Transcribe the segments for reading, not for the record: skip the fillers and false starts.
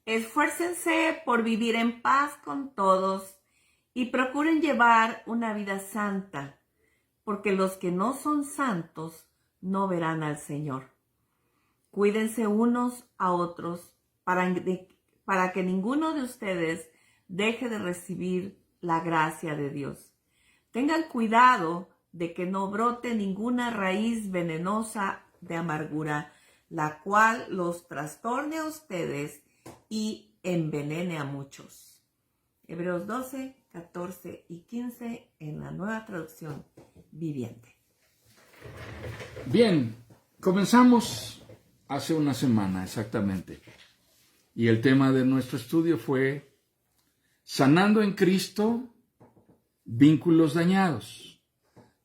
Esfuércense por vivir en paz con todos y procuren llevar una vida santa, porque los que no son santos no verán al Señor. Cuídense unos a otros para que ninguno de ustedes deje de recibir la gracia de Dios. Tengan cuidado de que no brote ninguna raíz venenosa de amargura, la cual los trastorne a ustedes y envenene a muchos. Hebreos 12, 14 y 15 en la Nueva Traducción Viviente. Bien, comenzamos hace una semana exactamente. Y el tema de nuestro estudio fue Sanando en Cristo vínculos dañados.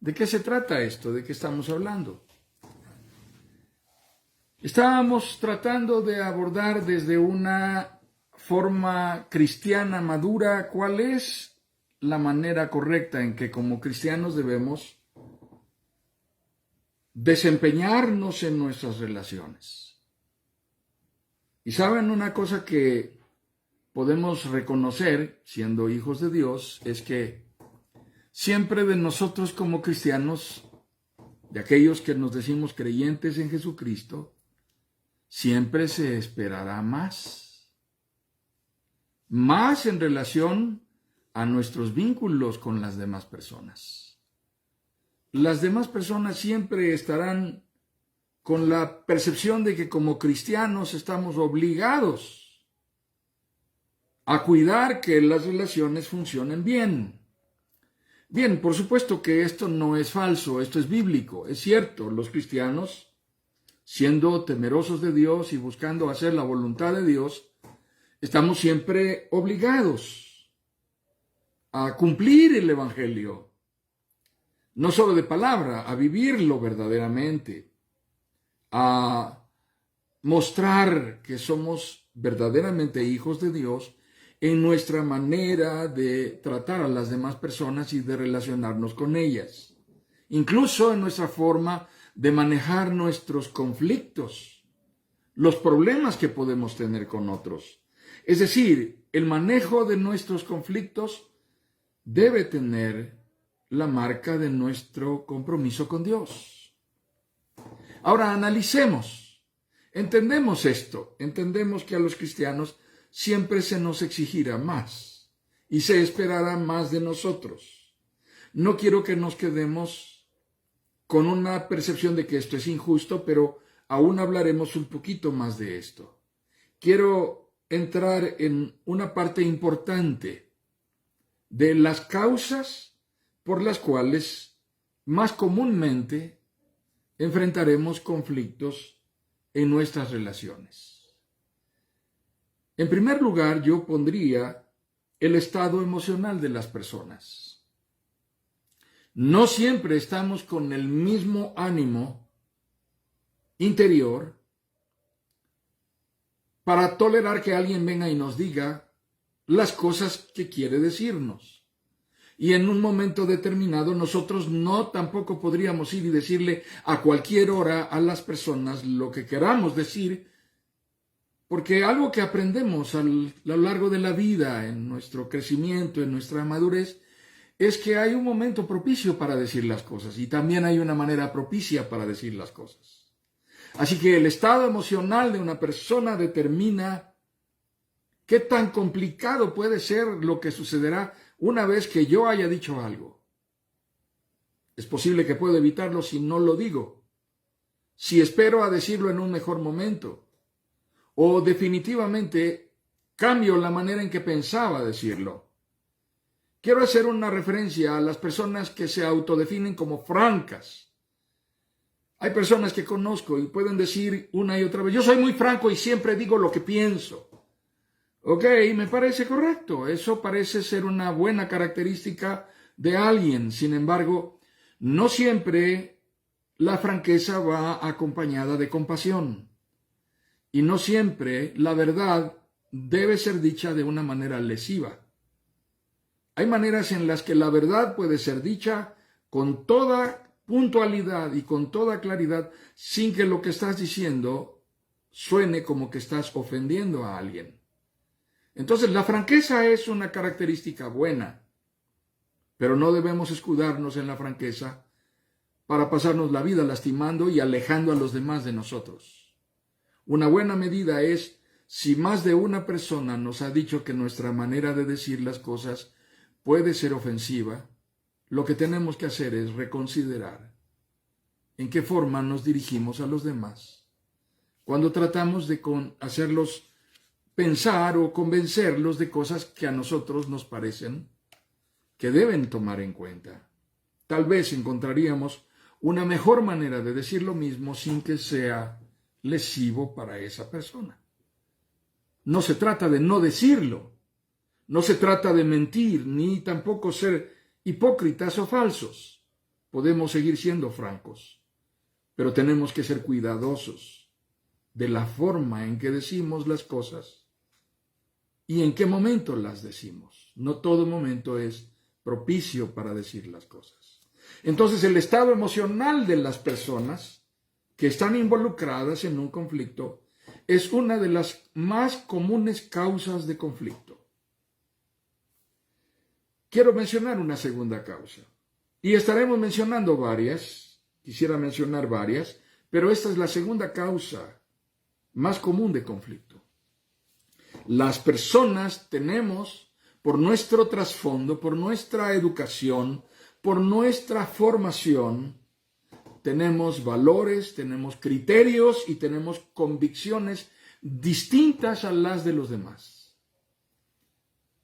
¿De qué se trata esto? ¿De qué estamos hablando? Estábamos tratando de abordar desde una forma cristiana madura cuál es la manera correcta en que como cristianos debemos desempeñarnos en nuestras relaciones. Y saben, una cosa que podemos reconocer siendo hijos de Dios es que siempre de nosotros como cristianos, de aquellos que nos decimos creyentes en Jesucristo, siempre se esperará más. Más en relación a nuestros vínculos con las demás personas. Las demás personas siempre estarán con la percepción de que como cristianos estamos obligados a cuidar que las relaciones funcionen bien. Bien, por supuesto que esto no es falso, esto es bíblico, es cierto, los cristianos, siendo temerosos de Dios y buscando hacer la voluntad de Dios, estamos siempre obligados a cumplir el Evangelio. No solo de palabra, a vivirlo verdaderamente, a mostrar que somos verdaderamente hijos de Dios en nuestra manera de tratar a las demás personas y de relacionarnos con ellas. Incluso en nuestra forma de manejar nuestros conflictos, los problemas que podemos tener con otros. Es decir, el manejo de nuestros conflictos debe tener la marca de nuestro compromiso con Dios. Ahora analicemos, entendemos esto, entendemos que a los cristianos siempre se nos exigirá más y se esperará más de nosotros. No quiero que nos quedemos con una percepción de que esto es injusto, pero aún hablaremos un poquito más de esto. Quiero entrar en una parte importante de las causas por las cuales más comúnmente enfrentaremos conflictos en nuestras relaciones. En primer lugar, yo pondría el estado emocional de las personas. No siempre estamos con el mismo ánimo interior para tolerar que alguien venga y nos diga las cosas que quiere decirnos. Y en un momento determinado nosotros no tampoco podríamos ir y decirle a cualquier hora a las personas lo que queramos decir, porque algo que aprendemos a lo largo de la vida, en nuestro crecimiento, en nuestra madurez, es que hay un momento propicio para decir las cosas y también hay una manera propicia para decir las cosas. Así que el estado emocional de una persona determina qué tan complicado puede ser lo que sucederá una vez que yo haya dicho algo. Es posible que pueda evitarlo si no lo digo, si espero a decirlo en un mejor momento, o definitivamente cambio la manera en que pensaba decirlo. Quiero hacer una referencia a las personas que se autodefinen como francas. Hay personas que conozco y pueden decir una y otra vez, yo soy muy franco y siempre digo lo que pienso. Ok, me parece correcto, eso parece ser una buena característica de alguien. Sin embargo, no siempre la franqueza va acompañada de compasión. Y no siempre la verdad debe ser dicha de una manera lesiva. Hay maneras en las que la verdad puede ser dicha con toda puntualidad y con toda claridad sin que lo que estás diciendo suene como que estás ofendiendo a alguien. Entonces, la franqueza es una característica buena, pero no debemos escudarnos en la franqueza para pasarnos la vida lastimando y alejando a los demás de nosotros. Una buena medida es si más de una persona nos ha dicho que nuestra manera de decir las cosas puede ser ofensiva, lo que tenemos que hacer es reconsiderar en qué forma nos dirigimos a los demás cuando tratamos de hacerlos pensar o convencerlos de cosas que a nosotros nos parecen que deben tomar en cuenta. Tal vez encontraríamos una mejor manera de decir lo mismo sin que sea lesivo para esa persona. No se trata de no decirlo, no se trata de mentir, ni tampoco ser hipócritas o falsos. Podemos seguir siendo francos, pero tenemos que ser cuidadosos de la forma en que decimos las cosas y en qué momento las decimos. No todo momento es propicio para decir las cosas. Entonces, el estado emocional de las personas que están involucradas en un conflicto es una de las más comunes causas de conflicto. Quiero mencionar una segunda causa, y estaremos mencionando varias, quisiera mencionar varias, pero esta es la segunda causa más común de conflicto. Las personas tenemos, por nuestro trasfondo, por nuestra educación, por nuestra formación, tenemos valores, tenemos criterios y tenemos convicciones distintas a las de los demás.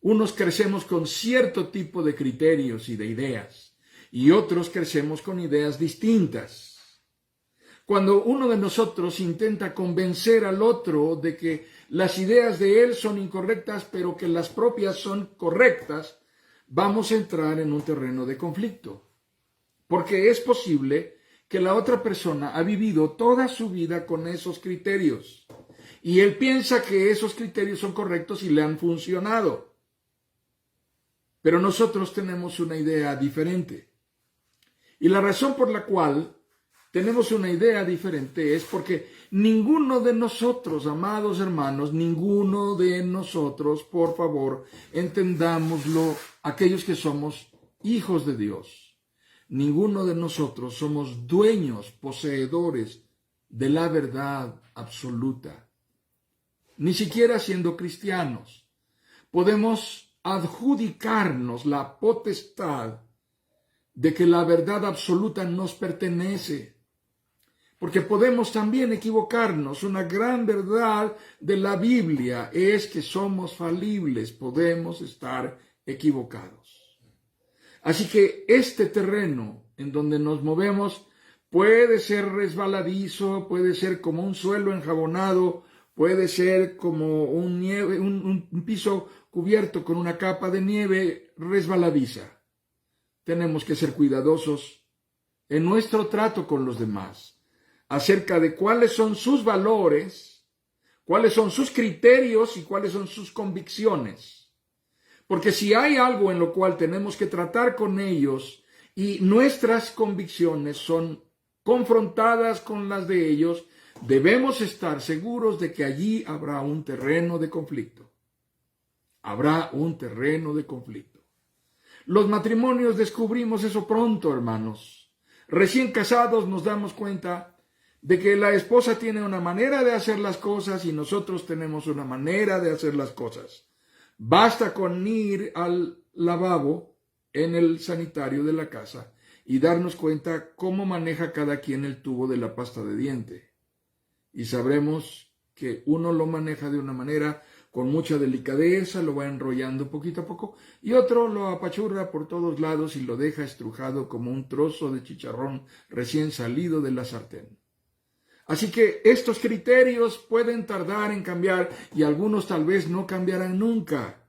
Unos crecemos con cierto tipo de criterios y de ideas, y otros crecemos con ideas distintas. Cuando uno de nosotros intenta convencer al otro de que las ideas de él son incorrectas, pero que las propias son correctas, vamos a entrar en un terreno de conflicto. Porque es posible que la otra persona ha vivido toda su vida con esos criterios, y él piensa que esos criterios son correctos y le han funcionado. Pero nosotros tenemos una idea diferente. Y la razón por la cual tenemos una idea diferente es porque ninguno de nosotros, amados hermanos, ninguno de nosotros, por favor, entendámoslo, aquellos que somos hijos de Dios, ninguno de nosotros somos dueños, poseedores de la verdad absoluta. Ni siquiera siendo cristianos podemos adjudicarnos la potestad de que la verdad absoluta nos pertenece. Porque podemos también equivocarnos. Una gran verdad de la Biblia es que somos falibles, podemos estar equivocados. Así que este terreno en donde nos movemos puede ser resbaladizo, puede ser como un suelo enjabonado, puede ser como un piso cubierto con una capa de nieve resbaladiza. Tenemos que ser cuidadosos en nuestro trato con los demás acerca de cuáles son sus valores, cuáles son sus criterios y cuáles son sus convicciones. Porque si hay algo en lo cual tenemos que tratar con ellos y nuestras convicciones son confrontadas con las de ellos, debemos estar seguros de que allí habrá un terreno de conflicto. Habrá un terreno de conflicto. Los matrimonios descubrimos eso pronto, hermanos. Recién casados nos damos cuenta de que la esposa tiene una manera de hacer las cosas y nosotros tenemos una manera de hacer las cosas. Basta con ir al lavabo en el sanitario de la casa y darnos cuenta cómo maneja cada quien el tubo de la pasta de diente. Y sabremos que uno lo maneja de una manera con mucha delicadeza, lo va enrollando poquito a poco, y otro lo apachurra por todos lados y lo deja estrujado como un trozo de chicharrón recién salido de la sartén. Así que estos criterios pueden tardar en cambiar y algunos tal vez no cambiarán nunca.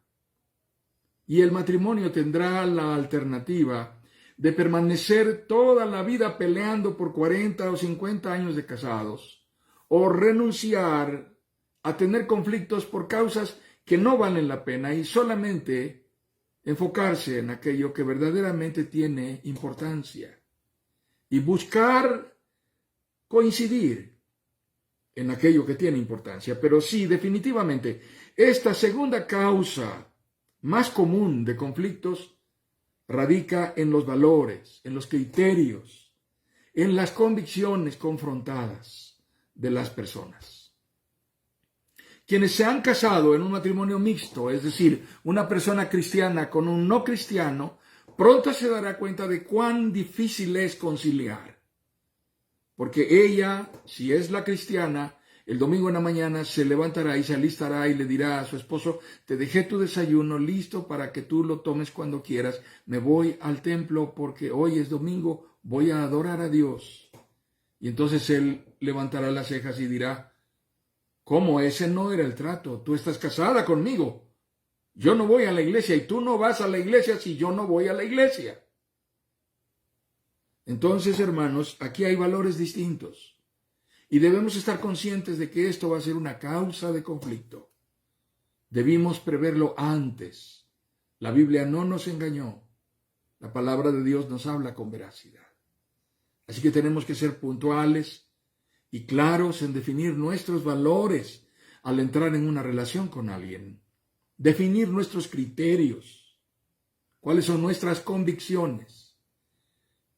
Y el matrimonio tendrá la alternativa de permanecer toda la vida peleando por 40 o 50 años de casados, o renunciar a tener conflictos por causas que no valen la pena y solamente enfocarse en aquello que verdaderamente tiene importancia y buscar coincidir en aquello que tiene importancia. Pero sí, definitivamente, esta segunda causa más común de conflictos radica en los valores, en los criterios, en las convicciones confrontadas de las personas. Quienes se han casado en un matrimonio mixto, es decir, una persona cristiana con un no cristiano, pronto se dará cuenta de cuán difícil es conciliar. Porque ella, si es la cristiana, el domingo en la mañana se levantará y se alistará y le dirá a su esposo: te dejé tu desayuno listo para que tú lo tomes cuando quieras. Me voy al templo porque hoy es domingo, voy a adorar a Dios. Y entonces él levantará las cejas y dirá: ¿cómo? Ese no era el trato. Tú estás casada conmigo. Yo no voy a la iglesia y tú no vas a la iglesia si yo no voy a la iglesia. Entonces, hermanos, aquí hay valores distintos y debemos estar conscientes de que esto va a ser una causa de conflicto. Debimos preverlo antes. La Biblia no nos engañó. La palabra de Dios nos habla con veracidad. Así que tenemos que ser puntuales y claros en definir nuestros valores al entrar en una relación con alguien. Definir nuestros criterios. ¿Cuáles son nuestras convicciones?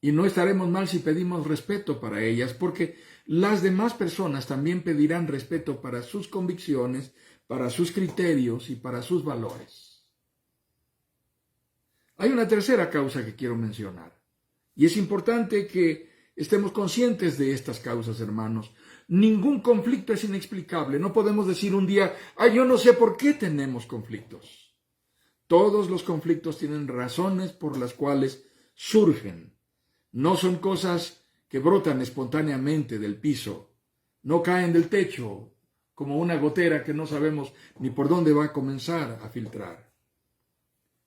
Y no estaremos mal si pedimos respeto para ellas, porque las demás personas también pedirán respeto para sus convicciones, para sus criterios y para sus valores. Hay una tercera causa que quiero mencionar, y es importante que estemos conscientes de estas causas, hermanos. Ningún conflicto es inexplicable. No podemos decir un día: yo no sé por qué tenemos conflictos. Todos los conflictos tienen razones por las cuales surgen. No son cosas que brotan espontáneamente del piso, no caen del techo como una gotera que no sabemos ni por dónde va a comenzar a filtrar.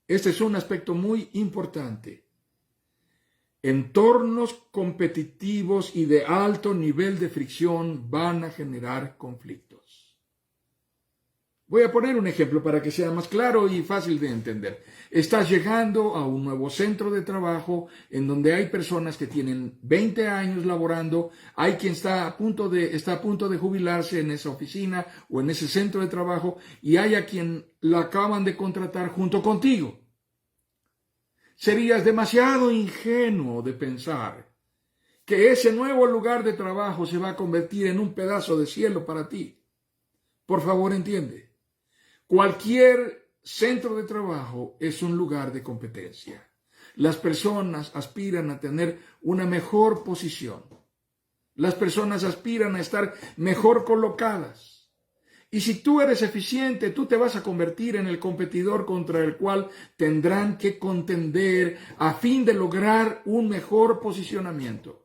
Este es un aspecto muy importante. Entornos competitivos y de alto nivel de fricción van a generar conflictos. Voy a poner un ejemplo para que sea más claro y fácil de entender. Estás llegando a un nuevo centro de trabajo en donde hay personas que tienen 20 años laborando, hay quien está a punto de jubilarse en esa oficina o en ese centro de trabajo y hay a quien la acaban de contratar junto contigo. Serías demasiado ingenuo de pensar que ese nuevo lugar de trabajo se va a convertir en un pedazo de cielo para ti. Por favor, entiende. Cualquier centro de trabajo es un lugar de competencia. Las personas aspiran a tener una mejor posición. Las personas aspiran a estar mejor colocadas. Y si tú eres eficiente, tú te vas a convertir en el competidor contra el cual tendrán que contender a fin de lograr un mejor posicionamiento.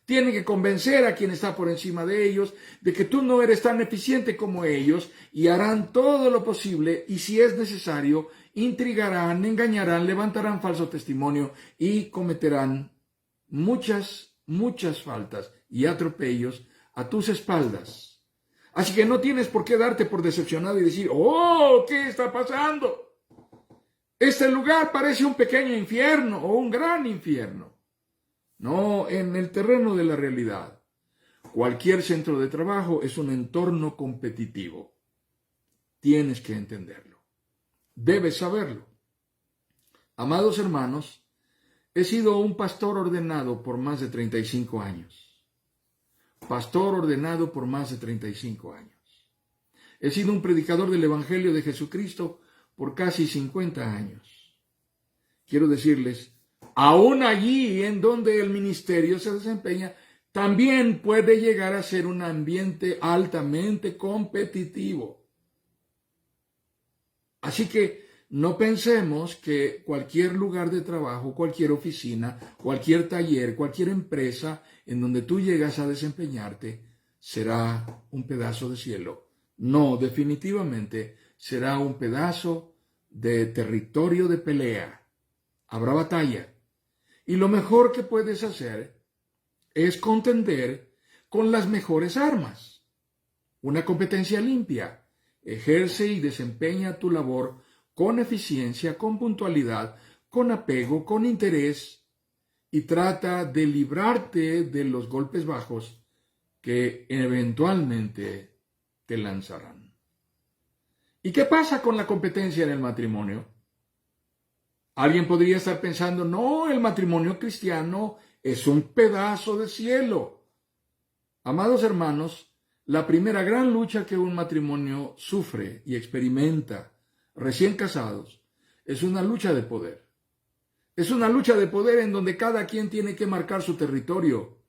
Tienen que convencer a quien está por encima de ellos de que tú no eres tan eficiente como ellos y harán todo lo posible y si es necesario, intrigarán, engañarán, levantarán falso testimonio y cometerán muchas faltas y atropellos a tus espaldas. Así que no tienes por qué darte por decepcionado y decir: ¡oh! ¿Qué está pasando? Este lugar parece un pequeño infierno o un gran infierno. No, en el terreno de la realidad. Cualquier centro de trabajo es un entorno competitivo. Tienes que entenderlo. Debes saberlo. Amados hermanos, he sido un pastor ordenado por más de 35 años. Pastor ordenado por más de 35 años. He sido un predicador del Evangelio de Jesucristo por casi 50 años. Quiero decirles, aún allí en donde el ministerio se desempeña, también puede llegar a ser un ambiente altamente competitivo. Así que no pensemos que cualquier lugar de trabajo, cualquier oficina, cualquier taller, cualquier empresa en donde tú llegas a desempeñarte será un pedazo de cielo. No, definitivamente será un pedazo de territorio de pelea. Habrá batalla. Y lo mejor que puedes hacer es contender con las mejores armas. Una competencia limpia. Ejerce y desempeña tu labor con eficiencia, con puntualidad, con apego, con interés y trata de librarte de los golpes bajos que eventualmente te lanzarán. ¿Y qué pasa con la competencia en el matrimonio? Alguien podría estar pensando, no, el matrimonio cristiano es un pedazo de cielo. Amados hermanos, la primera gran lucha que un matrimonio sufre y experimenta recién casados es una lucha de poder. Es una lucha de poder en donde cada quien tiene que marcar su territorio.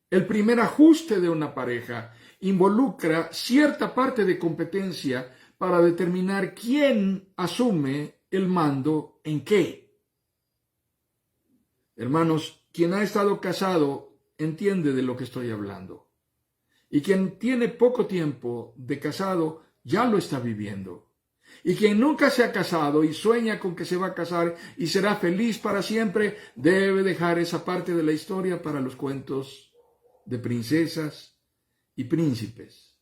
El primer ajuste de una pareja involucra cierta parte de competencia para determinar quién asume el mando en qué. Hermanos, quien ha estado casado entiende de lo que estoy hablando. Y quien tiene poco tiempo de casado ya lo está viviendo. Y quien nunca se ha casado y sueña con que se va a casar y será feliz para siempre, debe dejar esa parte de la historia para los cuentos de princesas y príncipes.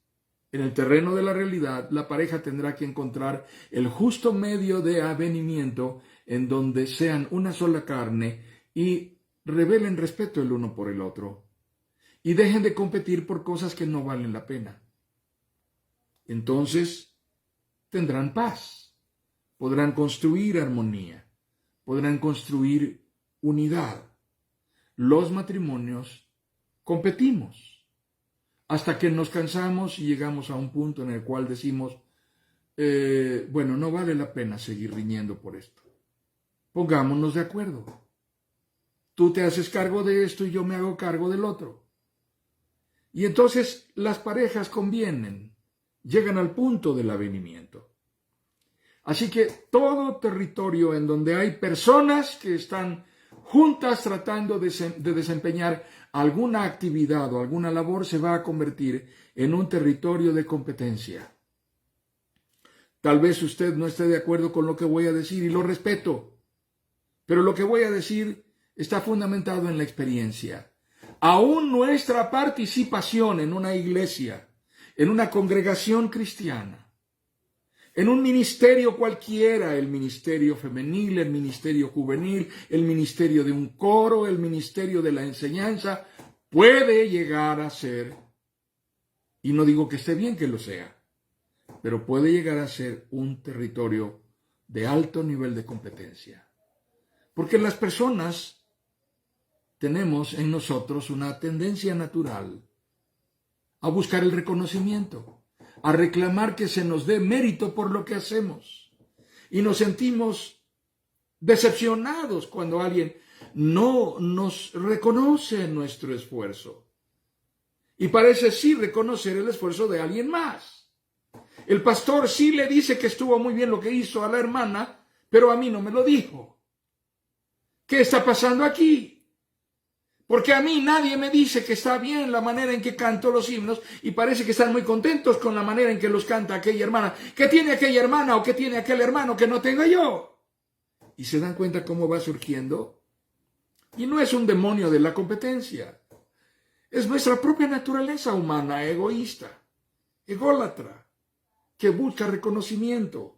En el terreno de la realidad, la pareja tendrá que encontrar el justo medio de avenimiento en donde sean una sola carne y revelen respeto el uno por el otro. Y dejen de competir por cosas que no valen la pena. Entonces tendrán paz, podrán construir armonía, podrán construir unidad. Los matrimonios competimos hasta que nos cansamos y llegamos a un punto en el cual decimos, bueno, no vale la pena seguir riñendo por esto. Pongámonos de acuerdo. Tú te haces cargo de esto y yo me hago cargo del otro. Y entonces las parejas convienen, llegan al punto del avenimiento. Así que todo territorio en donde hay personas que están juntas tratando de desempeñar alguna actividad o alguna labor se va a convertir en un territorio de competencia. Tal vez usted no esté de acuerdo con lo que voy a decir y lo respeto, pero lo que voy a decir está fundamentado en la experiencia. Aún nuestra participación en una iglesia, en una congregación cristiana, en un ministerio cualquiera, el ministerio femenil, el ministerio juvenil, el ministerio de un coro, el ministerio de la enseñanza, puede llegar a ser, y no digo que esté bien que lo sea, pero puede llegar a ser un territorio de alto nivel de competencia. Porque las personas tenemos en nosotros una tendencia natural a buscar el reconocimiento, a reclamar que se nos dé mérito por lo que hacemos. Y nos sentimos decepcionados cuando alguien no nos reconoce nuestro esfuerzo. Y parece sí reconocer el esfuerzo de alguien más. El pastor sí le dice que estuvo muy bien lo que hizo a la hermana, pero a mí no me lo dijo. ¿Qué está pasando aquí? Porque a mí nadie me dice que está bien la manera en que canto los himnos y parece que están muy contentos con la manera en que los canta aquella hermana. ¿Qué tiene aquella hermana o qué tiene aquel hermano que no tenga yo? ¿Y se dan cuenta cómo va surgiendo? Y no es un demonio de la competencia. Es nuestra propia naturaleza humana, egoísta, ególatra, que busca reconocimiento.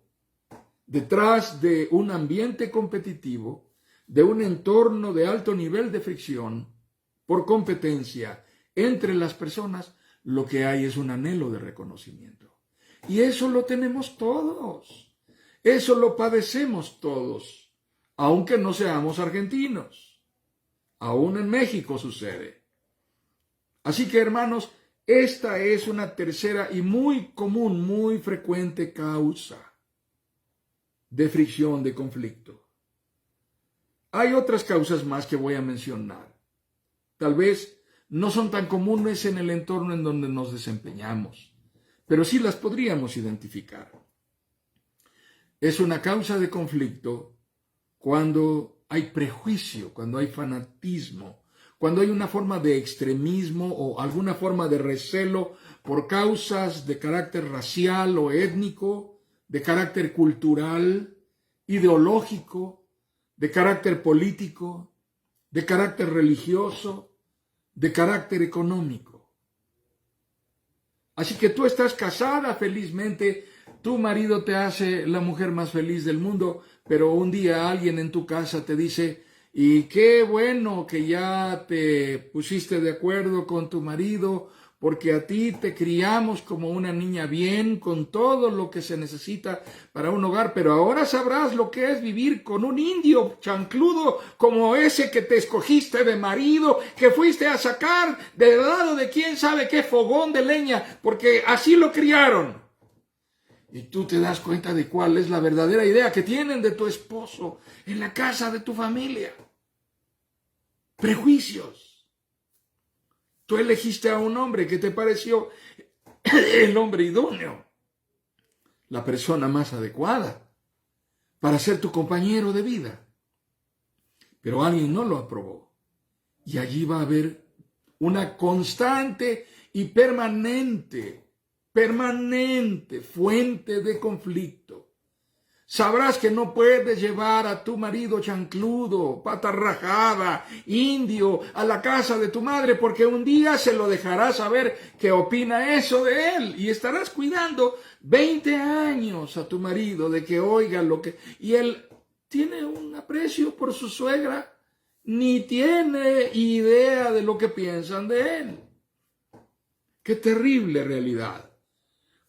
Detrás de un ambiente competitivo, de un entorno de alto nivel de fricción, por competencia entre las personas, lo que hay es un anhelo de reconocimiento. Y eso lo tenemos todos. Eso lo padecemos todos, aunque no seamos argentinos. Aún en México sucede. Así que, hermanos, esta es una tercera y muy común, muy frecuente causa de fricción, de conflicto. Hay otras causas más que voy a mencionar. Tal vez no son tan comunes en el entorno en donde nos desempeñamos, pero sí las podríamos identificar. Es una causa de conflicto cuando hay prejuicio, cuando hay fanatismo, cuando hay una forma de extremismo o alguna forma de recelo por causas de carácter racial o étnico, de carácter cultural, ideológico, de carácter político, de carácter religioso, de carácter económico. Así que tú estás casada felizmente, tu marido te hace la mujer más feliz del mundo, pero un día alguien en tu casa te dice, y qué bueno que ya te pusiste de acuerdo con tu marido, porque a ti te criamos como una niña bien, con todo lo que se necesita para un hogar, pero ahora sabrás lo que es vivir con un indio chancludo como ese que te escogiste de marido, que fuiste a sacar del lado de quién sabe qué fogón de leña, porque así lo criaron. Y tú te das cuenta de cuál es la verdadera idea que tienen de tu esposo en la casa de tu familia. Prejuicios. Tú elegiste a un hombre que te pareció el hombre idóneo, la persona más adecuada para ser tu compañero de vida. Pero alguien no lo aprobó. Y allí va a haber una constante y permanente fuente de conflicto. Sabrás que no puedes llevar a tu marido chancludo, pata rajada, indio, a la casa de tu madre, porque un día se lo dejarás saber qué opina eso de él. Y estarás cuidando 20 años a tu marido de que oiga lo que... Y él tiene un aprecio por su suegra, ni tiene idea de lo que piensan de él. Qué terrible realidad.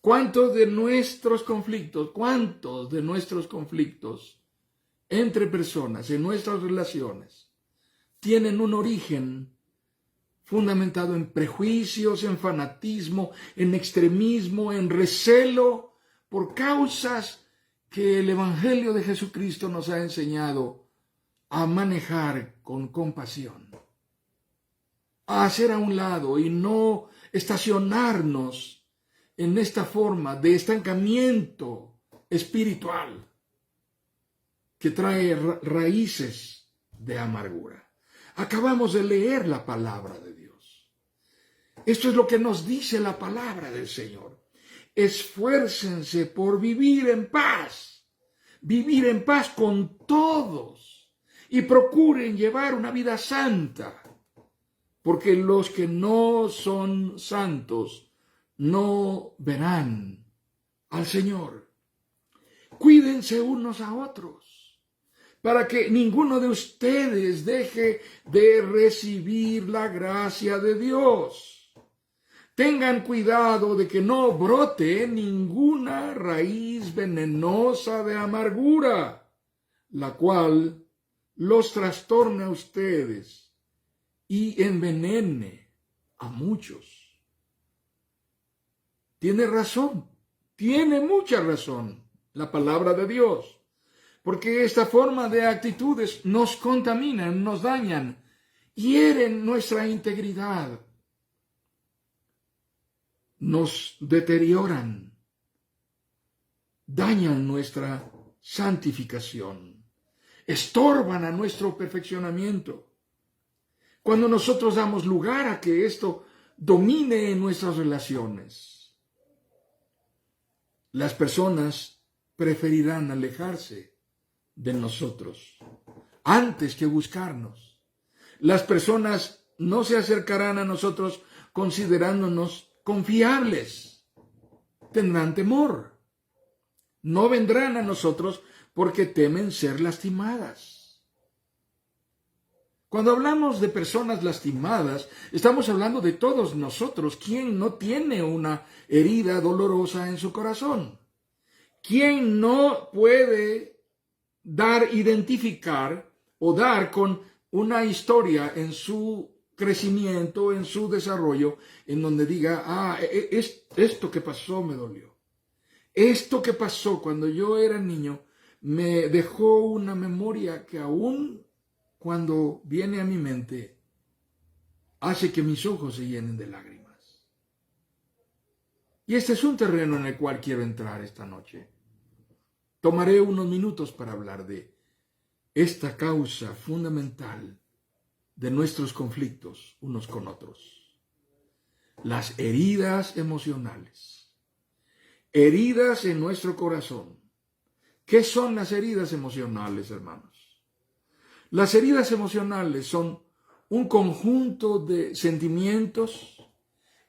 ¿Cuántos de nuestros conflictos entre personas, en nuestras relaciones, tienen un origen fundamentado en prejuicios, en fanatismo, en extremismo, en recelo, por causas que el Evangelio de Jesucristo nos ha enseñado a manejar con compasión, a hacer a un lado y no estacionarnos en esta forma de estancamiento espiritual que trae raíces de amargura? Acabamos de leer la palabra de Dios. Esto es lo que nos dice la palabra del Señor. Esfuércense por vivir en paz con todos, y procuren llevar una vida santa, porque los que no son santos no verán al Señor. Cuídense unos a otros, para que ninguno de ustedes deje de recibir la gracia de Dios. Tengan cuidado de que no brote ninguna raíz venenosa de amargura, la cual los trastorne a ustedes y envenene a muchos. Tiene razón, tiene mucha razón la palabra de Dios, porque esta forma de actitudes nos contaminan, nos dañan, hieren nuestra integridad, nos deterioran, dañan nuestra santificación, estorban a nuestro perfeccionamiento. Cuando nosotros damos lugar a que esto domine en nuestras relaciones, las personas preferirán alejarse de nosotros antes que buscarnos. Las personas no se acercarán a nosotros considerándonos confiables. Tendrán temor. No vendrán a nosotros porque temen ser lastimadas. Cuando hablamos de personas lastimadas, estamos hablando de todos nosotros. ¿Quién no tiene una herida dolorosa en su corazón? ¿Quién no puede identificar o dar con una historia en su crecimiento, en su desarrollo, en donde diga, esto que pasó me dolió? Esto que pasó cuando yo era niño me dejó una memoria que aún cuando viene a mi mente, hace que mis ojos se llenen de lágrimas. Y este es un terreno en el cual quiero entrar esta noche. Tomaré unos minutos para hablar de esta causa fundamental de nuestros conflictos unos con otros. Las heridas emocionales. Heridas en nuestro corazón. ¿Qué son las heridas emocionales, hermanos? Las heridas emocionales son un conjunto de sentimientos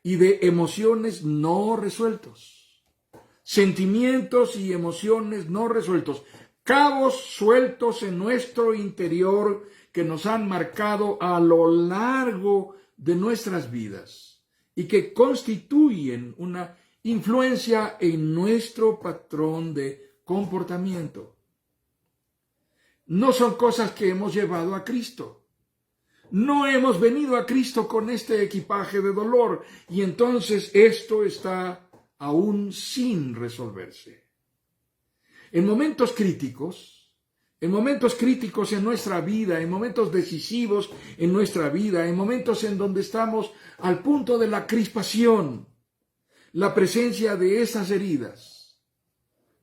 y de emociones no resueltos. Sentimientos y emociones no resueltos. Cabos sueltos en nuestro interior que nos han marcado a lo largo de nuestras vidas y que constituyen una influencia en nuestro patrón de comportamiento. No son cosas que hemos llevado a Cristo. No hemos venido a Cristo con este equipaje de dolor y entonces esto está aún sin resolverse. En momentos críticos en nuestra vida, en momentos decisivos en nuestra vida, en momentos en donde estamos al punto de la crispación, la presencia de esas heridas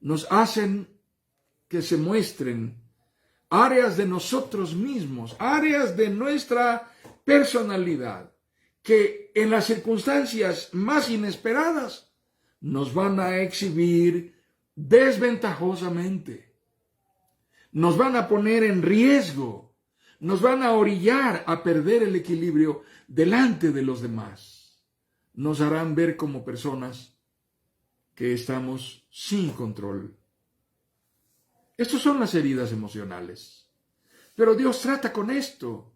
nos hacen que se muestren áreas de nosotros mismos, áreas de nuestra personalidad, que en las circunstancias más inesperadas nos van a exhibir desventajosamente, nos van a poner en riesgo, nos van a orillar a perder el equilibrio delante de los demás, nos harán ver como personas que estamos sin control. Estas son las heridas emocionales. Pero Dios trata con esto.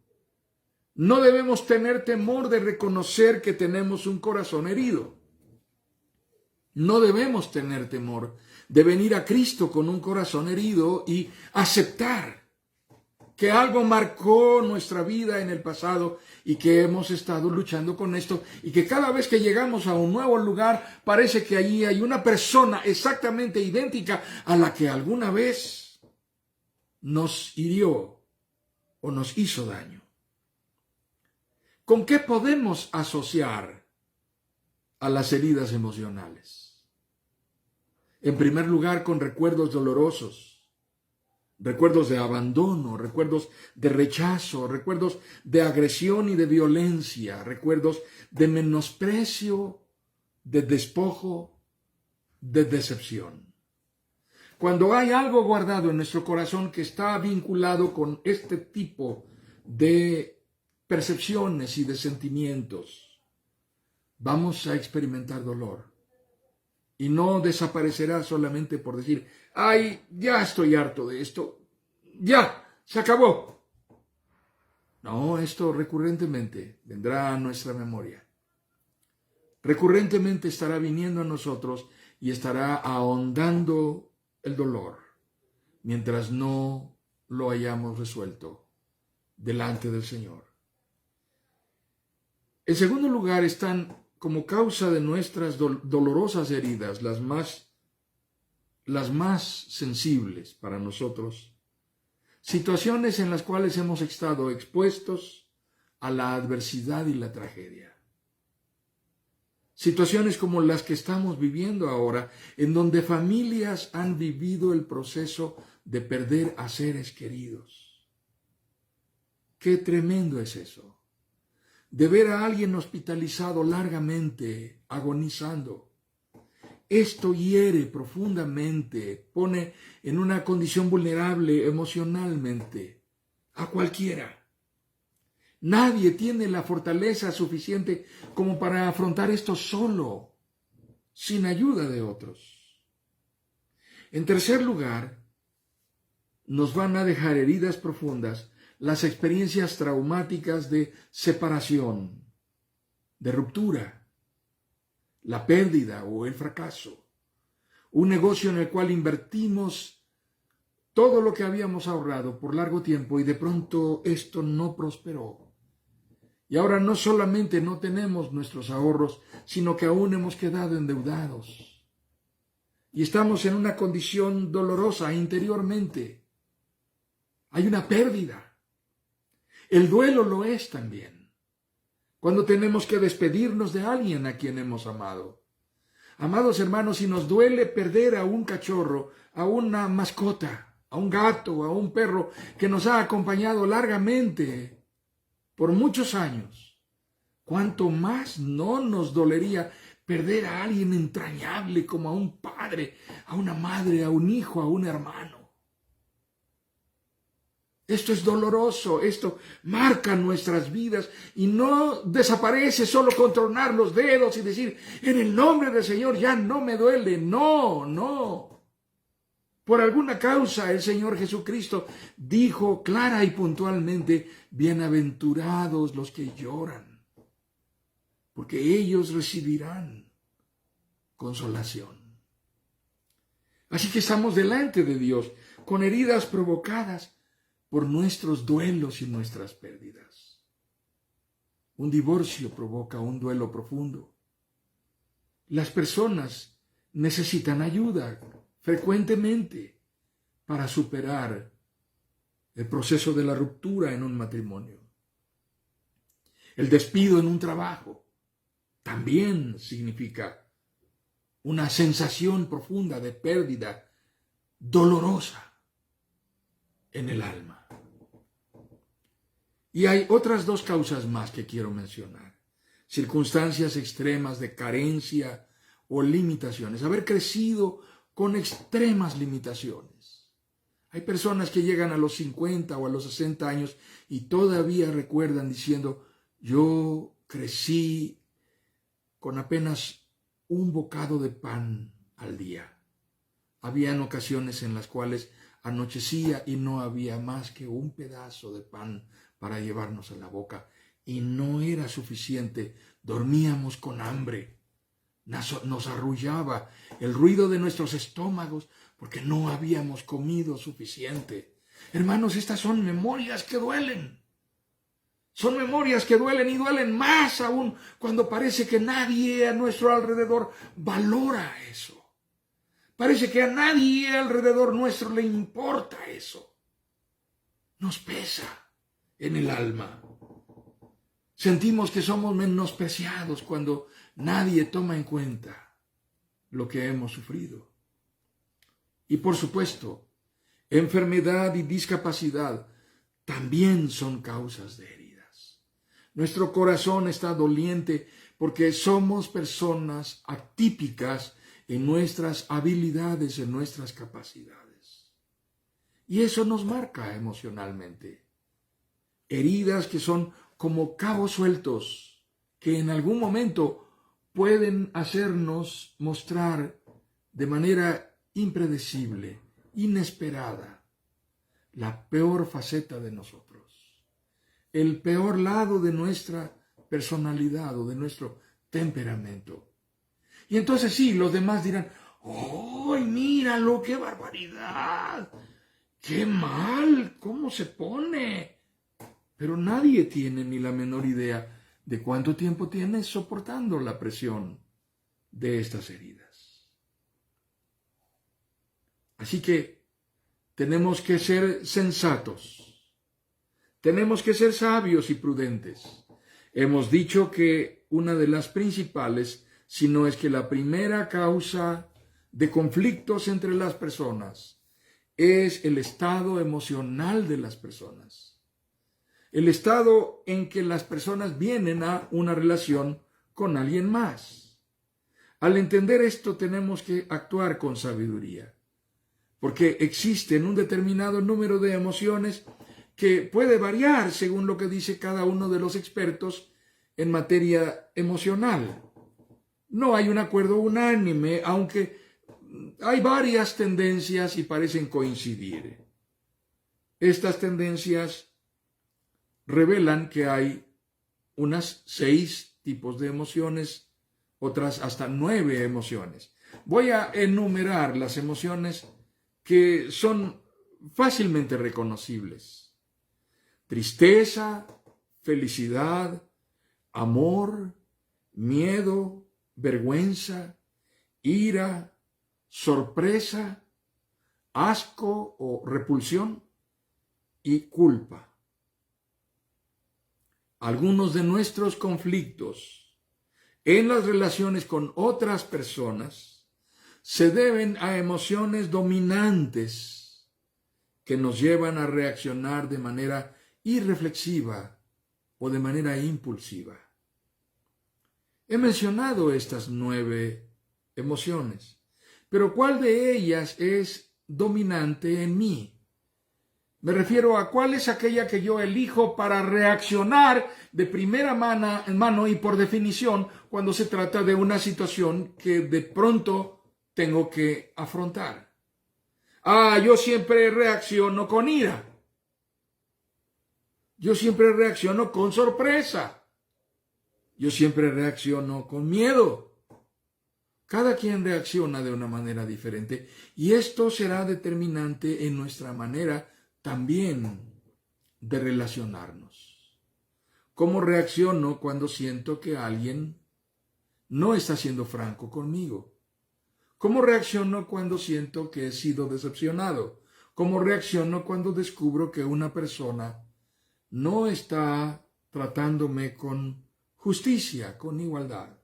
No debemos tener temor de reconocer que tenemos un corazón herido. No debemos tener temor de venir a Cristo con un corazón herido y aceptar que algo marcó nuestra vida en el pasado y que hemos estado luchando con esto y que cada vez que llegamos a un nuevo lugar parece que allí hay una persona exactamente idéntica a la que alguna vez nos hirió o nos hizo daño. ¿Con qué podemos asociar a las heridas emocionales? En primer lugar, con recuerdos dolorosos. Recuerdos de abandono, recuerdos de rechazo, recuerdos de agresión y de violencia, recuerdos de menosprecio, de despojo, de decepción. Cuando hay algo guardado en nuestro corazón que está vinculado con este tipo de percepciones y de sentimientos, vamos a experimentar dolor. Y no desaparecerá solamente por decir, ay, ya estoy harto de esto, ya, se acabó. No, esto recurrentemente vendrá a nuestra memoria. Recurrentemente estará viniendo a nosotros y estará ahondando el dolor, mientras no lo hayamos resuelto delante del Señor. En segundo lugar, están como causa de nuestras dolorosas heridas, las más sensibles para nosotros, situaciones en las cuales hemos estado expuestos a la adversidad y la tragedia. Situaciones como las que estamos viviendo ahora, en donde familias han vivido el proceso de perder a seres queridos. ¡Qué tremendo es eso! De ver a alguien hospitalizado largamente, agonizando. Esto hiere profundamente, pone en una condición vulnerable emocionalmente a cualquiera. Nadie tiene la fortaleza suficiente como para afrontar esto solo, sin ayuda de otros. En tercer lugar, nos van a dejar heridas profundas las experiencias traumáticas de separación, de ruptura, la pérdida o el fracaso. Un negocio en el cual invertimos todo lo que habíamos ahorrado por largo tiempo y de pronto esto no prosperó. Y ahora no solamente no tenemos nuestros ahorros, sino que aún hemos quedado endeudados. Y estamos en una condición dolorosa interiormente. Hay una pérdida. El duelo lo es también. Cuando tenemos que despedirnos de alguien a quien hemos amado. Amados hermanos, si nos duele perder a un cachorro, a una mascota, a un gato, a un perro que nos ha acompañado largamente por muchos años, ¿cuánto más no nos dolería perder a alguien entrañable como a un padre, a una madre, a un hijo, a un hermano? Esto es doloroso, esto marca nuestras vidas y no desaparece solo con tronar los dedos y decir, en el nombre del Señor ya no me duele. No. Por alguna causa el Señor Jesucristo dijo clara y puntualmente, bienaventurados los que lloran. porque ellos recibirán consolación. Así que estamos delante de Dios con heridas provocadas por nuestros duelos y nuestras pérdidas. Un divorcio provoca un duelo profundo. Las personas necesitan ayuda frecuentemente para superar el proceso de la ruptura en un matrimonio. El despido en un trabajo también significa una sensación profunda de pérdida dolorosa en el alma. Y hay otras dos causas más que quiero mencionar. Circunstancias extremas de carencia o limitaciones. Haber crecido con extremas limitaciones. Hay personas que llegan a los 50 o a los 60 años y todavía recuerdan diciendo, yo crecí con apenas un bocado de pan al día. Habían ocasiones en las cuales anochecía y no había más que un pedazo de pan para llevarnos a la boca. Y no era suficiente. Dormíamos con hambre. Nos arrullaba el ruido de nuestros estómagos porque no habíamos comido suficiente. Hermanos, estas son memorias que duelen. Son memorias que duelen y duelen más aún cuando parece que nadie a nuestro alrededor valora eso. Parece que a nadie alrededor nuestro le importa eso. Nos pesa en el alma. Sentimos que somos menospreciados cuando nadie toma en cuenta lo que hemos sufrido. Y por supuesto, enfermedad y discapacidad también son causas de heridas. Nuestro corazón está doliente porque somos personas atípicas en nuestras habilidades, en nuestras capacidades. Y eso nos marca emocionalmente. Heridas que son como cabos sueltos, que en algún momento pueden hacernos mostrar de manera impredecible, inesperada, la peor faceta de nosotros, el peor lado de nuestra personalidad o de nuestro temperamento. Y entonces sí, los demás dirán, ¡ay, míralo, qué barbaridad! ¡Qué mal! ¿Cómo se pone? Pero nadie tiene ni la menor idea de cuánto tiempo tienes soportando la presión de estas heridas. Así que tenemos que ser sensatos, tenemos que ser sabios y prudentes. Hemos dicho que una de las principales, si no es que la primera causa de conflictos entre las personas, es el estado emocional de las personas. El estado en que las personas vienen a una relación con alguien más. Al entender esto tenemos que actuar con sabiduría, porque existen un determinado número de emociones que puede variar según lo que dice cada uno de los expertos en materia emocional. No hay un acuerdo unánime, aunque hay varias tendencias y parecen coincidir. Estas tendencias revelan que hay unas 6 tipos de emociones, otras hasta 9 emociones. Voy a enumerar las emociones que son fácilmente reconocibles. Tristeza, felicidad, amor, miedo, vergüenza, ira, sorpresa, asco o repulsión y culpa. Algunos de nuestros conflictos en las relaciones con otras personas se deben a emociones dominantes que nos llevan a reaccionar de manera irreflexiva o de manera impulsiva. He mencionado estas 9 emociones, pero ¿cuál de ellas es dominante en mí? Me refiero a cuál es aquella que yo elijo para reaccionar de primera mano y por definición cuando se trata de una situación que de pronto tengo que afrontar. Yo siempre reacciono con ira. Yo siempre reacciono con sorpresa. Yo siempre reacciono con miedo. Cada quien reacciona de una manera diferente y esto será determinante en nuestra manera también de relacionarnos. ¿Cómo reacciono cuando siento que alguien no está siendo franco conmigo? ¿Cómo reacciono cuando siento que he sido decepcionado? ¿Cómo reacciono cuando descubro que una persona no está tratándome con justicia, con igualdad?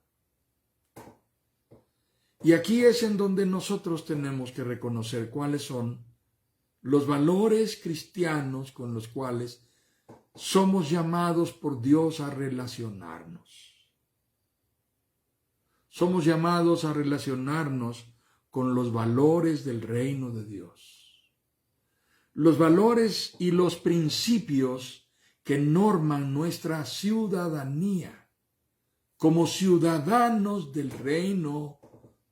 Y aquí es en donde nosotros tenemos que reconocer cuáles son los valores cristianos con los cuales somos llamados por Dios a relacionarnos. Somos llamados a relacionarnos con los valores del reino de Dios. Los valores y los principios que norman nuestra ciudadanía como ciudadanos del reino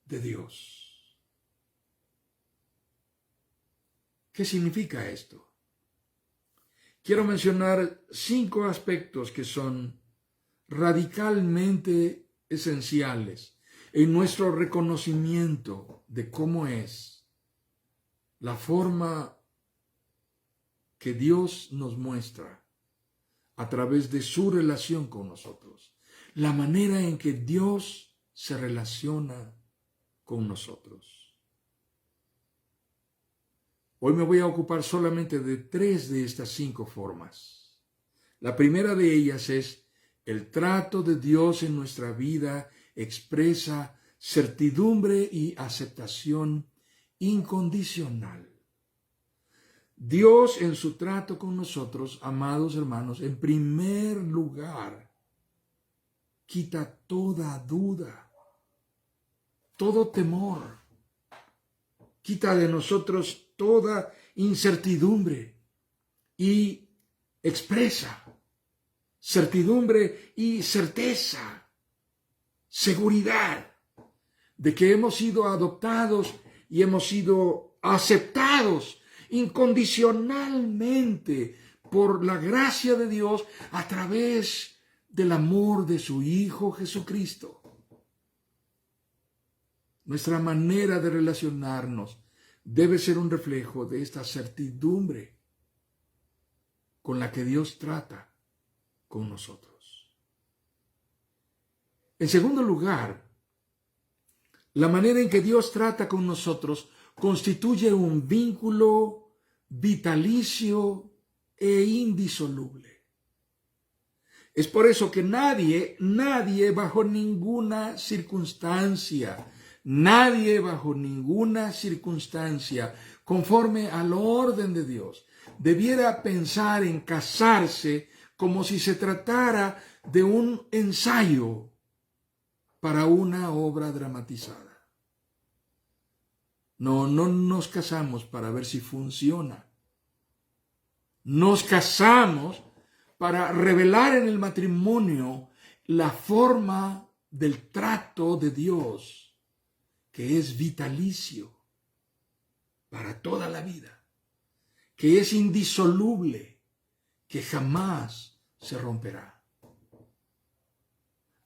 de Dios. ¿Qué significa esto? Quiero mencionar 5 aspectos que son radicalmente esenciales en nuestro reconocimiento de cómo es la forma que Dios nos muestra a través de su relación con nosotros, la manera en que Dios se relaciona con nosotros. Hoy me voy a ocupar solamente de 3 de estas 5 formas. La primera de ellas es el trato de Dios en nuestra vida expresa certidumbre y aceptación incondicional. Dios en su trato con nosotros, amados hermanos, en primer lugar, quita toda duda, todo temor, quita de nosotros toda incertidumbre y expresa certidumbre y certeza, seguridad de que hemos sido adoptados y hemos sido aceptados incondicionalmente por la gracia de Dios a través del amor de su Hijo Jesucristo. Nuestra manera de relacionarnos debe ser un reflejo de esta certidumbre con la que Dios trata con nosotros. En segundo lugar, la manera en que Dios trata con nosotros constituye un vínculo vitalicio e indisoluble. Es por eso que nadie bajo ninguna circunstancia, conforme al orden de Dios, debiera pensar en casarse como si se tratara de un ensayo para una obra dramatizada. No nos casamos para ver si funciona. Nos casamos para revelar en el matrimonio la forma del trato de Dios, que es vitalicio para toda la vida, que es indisoluble, que jamás se romperá.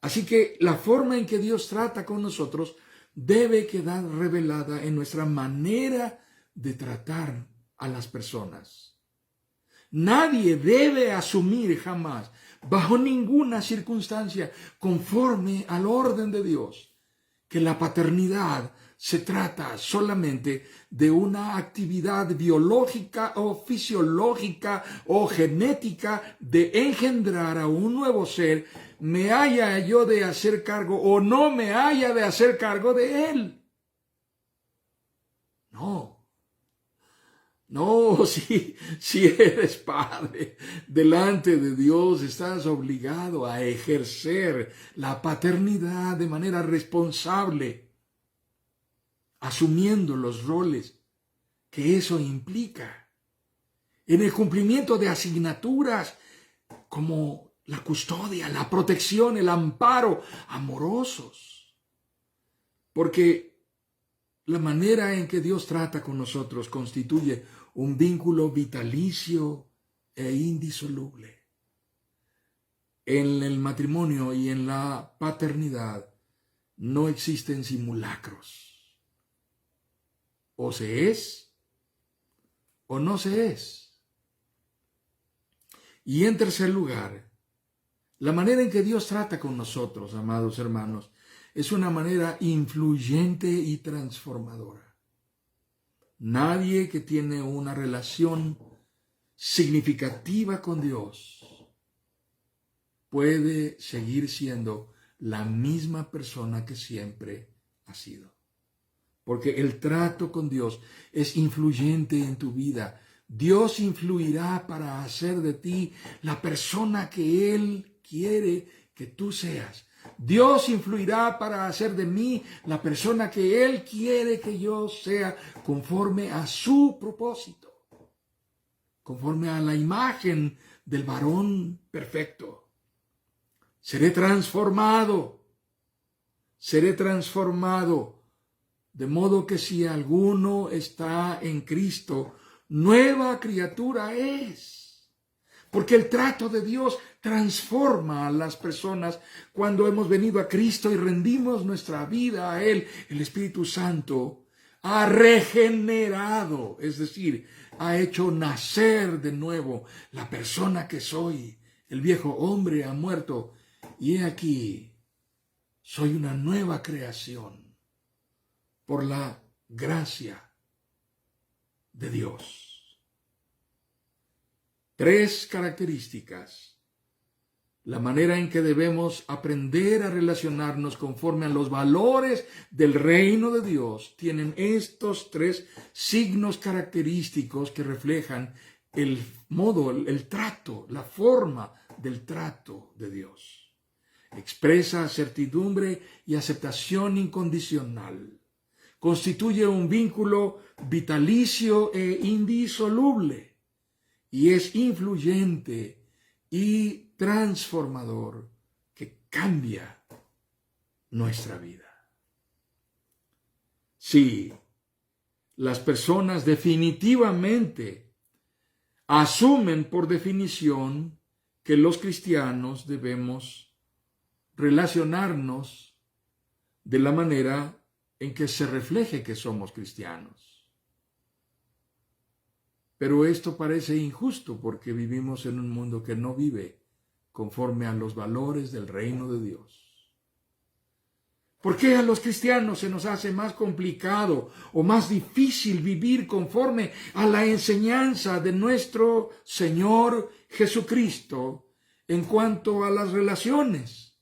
Así que la forma en que Dios trata con nosotros debe quedar revelada en nuestra manera de tratar a las personas. Nadie debe asumir jamás, bajo ninguna circunstancia, conforme al orden de Dios, que la paternidad se trata solamente de una actividad biológica o fisiológica o genética de engendrar a un nuevo ser, me haya yo de hacer cargo o no me haya de hacer cargo de él. No, si eres padre, delante de Dios estás obligado a ejercer la paternidad de manera responsable, asumiendo los roles que eso implica, en el cumplimiento de asignaturas como la custodia, la protección, el amparo, amorosos. Porque la manera en que Dios trata con nosotros constituye un vínculo vitalicio e indisoluble. En el matrimonio y en la paternidad no existen simulacros. O se es o no se es. Y en tercer lugar, la manera en que Dios trata con nosotros, amados hermanos, es una manera influyente y transformadora. Nadie que tiene una relación significativa con Dios puede seguir siendo la misma persona que siempre ha sido. Porque el trato con Dios es influyente en tu vida. Dios influirá para hacer de ti la persona que Él quiere que tú seas. Dios influirá para hacer de mí la persona que Él quiere que yo sea, conforme a su propósito, conforme a la imagen del varón perfecto. Seré transformado, de modo que si alguno está en Cristo, nueva criatura es. Porque el trato de Dios transforma a las personas cuando hemos venido a Cristo y rendimos nuestra vida a Él. El Espíritu Santo ha regenerado, es decir, ha hecho nacer de nuevo la persona que soy. El viejo hombre ha muerto y he aquí, soy una nueva creación por la gracia de Dios. 3 características. La manera en que debemos aprender a relacionarnos conforme a los valores del reino de Dios tienen estos 3 signos característicos que reflejan el modo, el trato, la forma del trato de Dios. Expresa certidumbre y aceptación incondicional. Constituye un vínculo vitalicio e indisoluble. Y es influyente y transformador que cambia nuestra vida. Sí, las personas definitivamente asumen por definición que los cristianos debemos relacionarnos de la manera en que se refleje que somos cristianos. Pero esto parece injusto porque vivimos en un mundo que no vive conforme a los valores del reino de Dios. ¿Por qué a los cristianos se nos hace más complicado o más difícil vivir conforme a la enseñanza de nuestro Señor Jesucristo en cuanto a las relaciones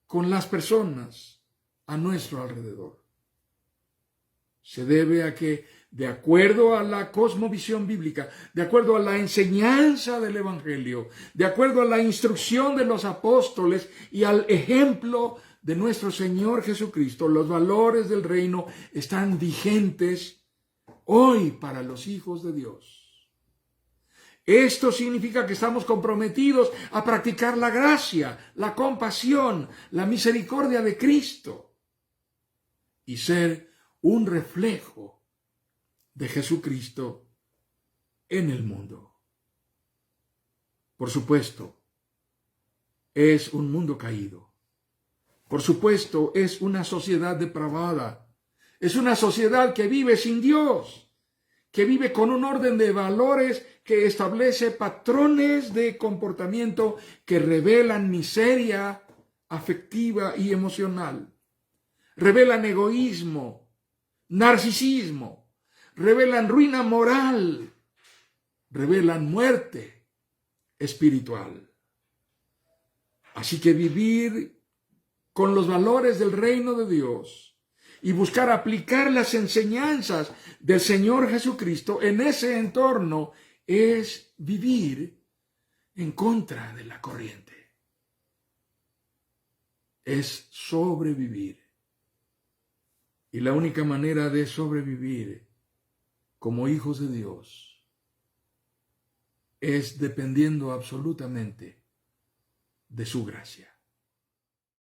con las personas a nuestro alrededor? Se debe a que, de acuerdo a la cosmovisión bíblica, de acuerdo a la enseñanza del Evangelio, de acuerdo a la instrucción de los apóstoles y al ejemplo de nuestro Señor Jesucristo, los valores del reino están vigentes hoy para los hijos de Dios. Esto significa que estamos comprometidos a practicar la gracia, la compasión, la misericordia de Cristo y ser un reflejo de Jesucristo en el mundo. Por supuesto, es un mundo caído. Por supuesto, es una sociedad depravada. Es una sociedad que vive sin Dios, que vive con un orden de valores que establece patrones de comportamiento que revelan miseria afectiva y emocional. Revelan egoísmo, narcisismo, revelan ruina moral, revelan muerte espiritual. Así que vivir con los valores del reino de Dios y buscar aplicar las enseñanzas del Señor Jesucristo en ese entorno es vivir en contra de la corriente. Es sobrevivir. Y la única manera de sobrevivir como hijos de Dios es dependiendo absolutamente de su gracia.